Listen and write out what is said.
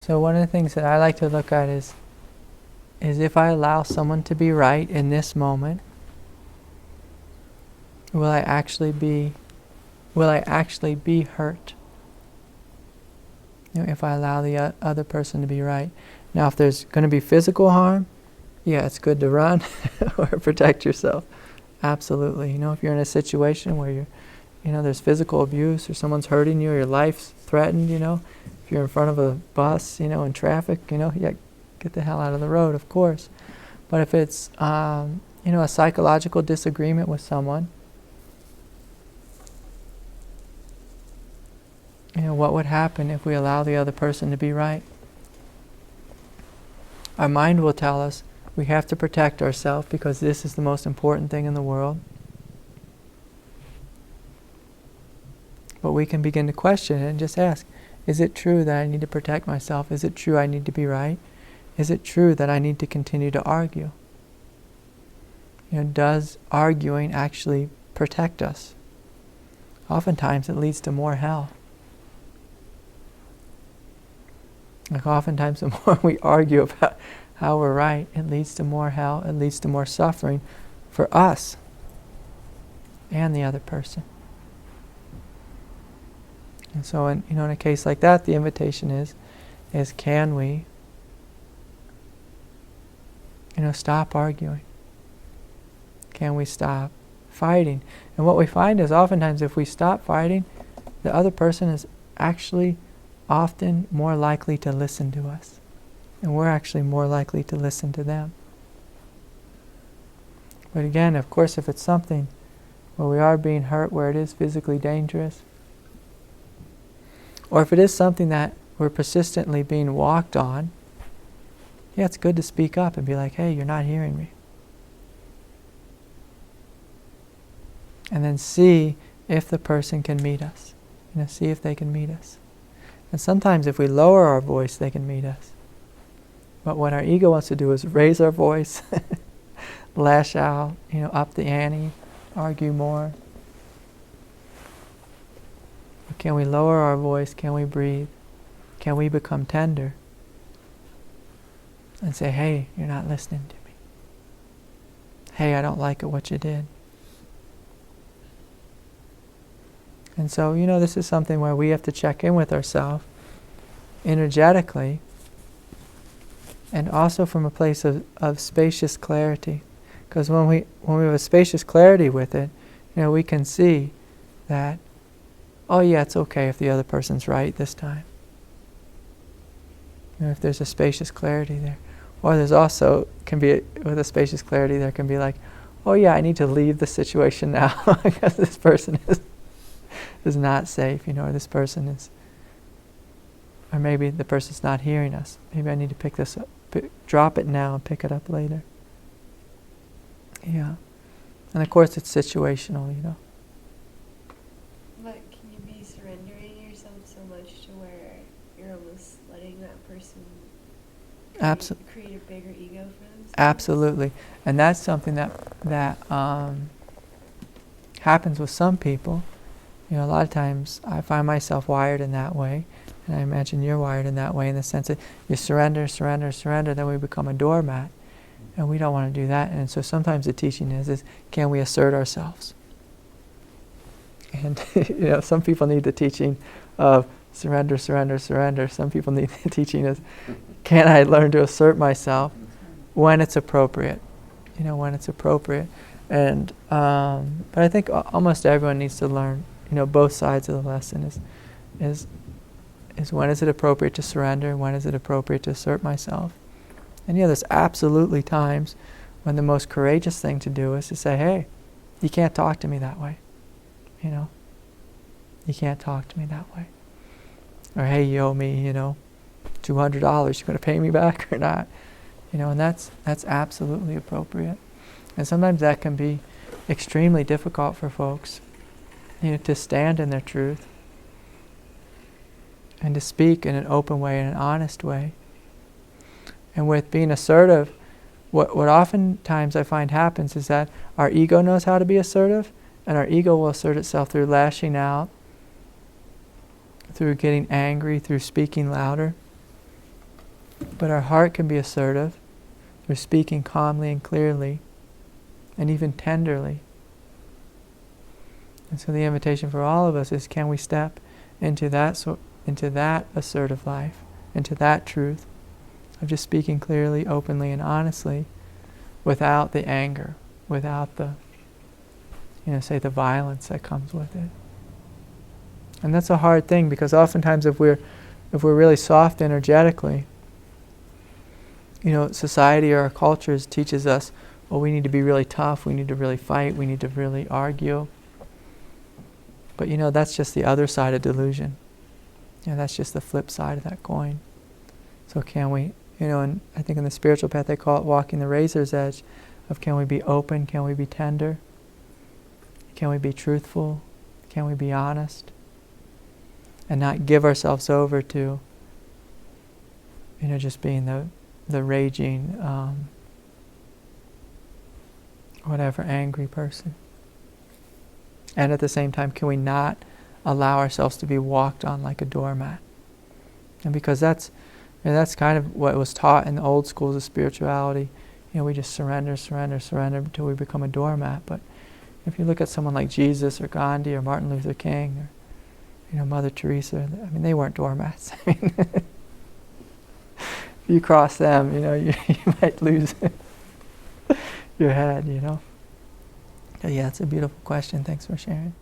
So one of the things that I like to look at is if I allow someone to be right in this moment, will I actually be hurt? If I allow the other person to be right. Now, if there's going to be physical harm, yeah, it's good to run or protect yourself. Absolutely. If you're in a situation where there's physical abuse or someone's hurting you or your life's threatened, if you're in front of a bus, in traffic, yeah, get the hell out of the road, of course. But if it's, a psychological disagreement with someone, what would happen if we allow the other person to be right? Our mind will tell us we have to protect ourselves because this is the most important thing in the world. But we can begin to question it and just ask, is it true that I need to protect myself? Is it true I need to be right? Is it true that I need to continue to argue? Does arguing actually protect us? Oftentimes it leads to more hell. Like oftentimes the more we argue about how we're right, it leads to more hell, it leads to more suffering for us and the other person. And so in a case like that, the invitation is can we stop arguing? Can we stop fighting? And what we find is oftentimes if we stop fighting, the other person is actually often more likely to listen to us. And we're actually more likely to listen to them. But again, of course, if it's something where we are being hurt, where it is physically dangerous, or if it is something that we're persistently being walked on, yeah, it's good to speak up and be like, hey, you're not hearing me. And then see if the person can meet us. See if they can meet us. And sometimes if we lower our voice, they can meet us. But what our ego wants to do is raise our voice, lash out, up the ante, argue more. But can we lower our voice? Can we breathe? Can we become tender? And say, hey, you're not listening to me. Hey, I don't like it what you did. And so, this is something where we have to check in with ourselves energetically and also from a place of spacious clarity. Because when we have a spacious clarity with it, we can see that, oh yeah, it's okay if the other person's right this time. If there's a spacious clarity there. Or there's also, with a spacious clarity, there can be like, oh yeah, I need to leave the situation now because this person is not safe, or this person is, or maybe the person's not hearing us. Maybe I need to pick this up, drop it now and pick it up later. Yeah. And of course it's situational, But can you be surrendering yourself so much to where you're almost letting that person create a bigger ego for themselves? Absolutely. And that's something that happens with some people. A lot of times I find myself wired in that way, and I imagine you're wired in that way in the sense that you surrender, then we become a doormat, and we don't want to do that. And so sometimes the teaching is can we assert ourselves? And some people need the teaching of surrender. Some people need the teaching is, can I learn to assert myself when it's appropriate? When it's appropriate. And but I think almost everyone needs to learn both sides of the lesson is when is it appropriate to surrender, when is it appropriate to assert myself. And there's absolutely times when the most courageous thing to do is to say, hey, you can't talk to me that way. You can't talk to me that way. Or hey, you owe me, $200, you going to pay me back or not? And that's absolutely appropriate. And sometimes that can be extremely difficult for folks. To stand in their truth and to speak in an open way, in an honest way. And with being assertive, what oftentimes I find happens is that our ego knows how to be assertive, and our ego will assert itself through lashing out, through getting angry, through speaking louder. But our heart can be assertive. We're speaking calmly and clearly, and even tenderly. And so the invitation for all of us is, can we step into that assertive life, into that truth of just speaking clearly, openly, and honestly, without the anger, without the, say, the violence that comes with it. And that's a hard thing, because oftentimes if we're really soft energetically, society or our cultures teaches us, well, we need to be really tough, we need to really fight, we need to really argue. But that's just the other side of delusion. That's just the flip side of that coin. So can we, and I think in the spiritual path they call it walking the razor's edge, of can we be open, can we be tender, can we be truthful, can we be honest, and not give ourselves over to, just being the raging, whatever, angry person. And at the same time, can we not allow ourselves to be walked on like a doormat? And because that's kind of what was taught in the old schools of spirituality. We just surrender until we become a doormat. But if you look at someone like Jesus or Gandhi or Martin Luther King or Mother Teresa, they weren't doormats. If you cross them, you might lose your head. But yeah, it's a beautiful question. Thanks for sharing.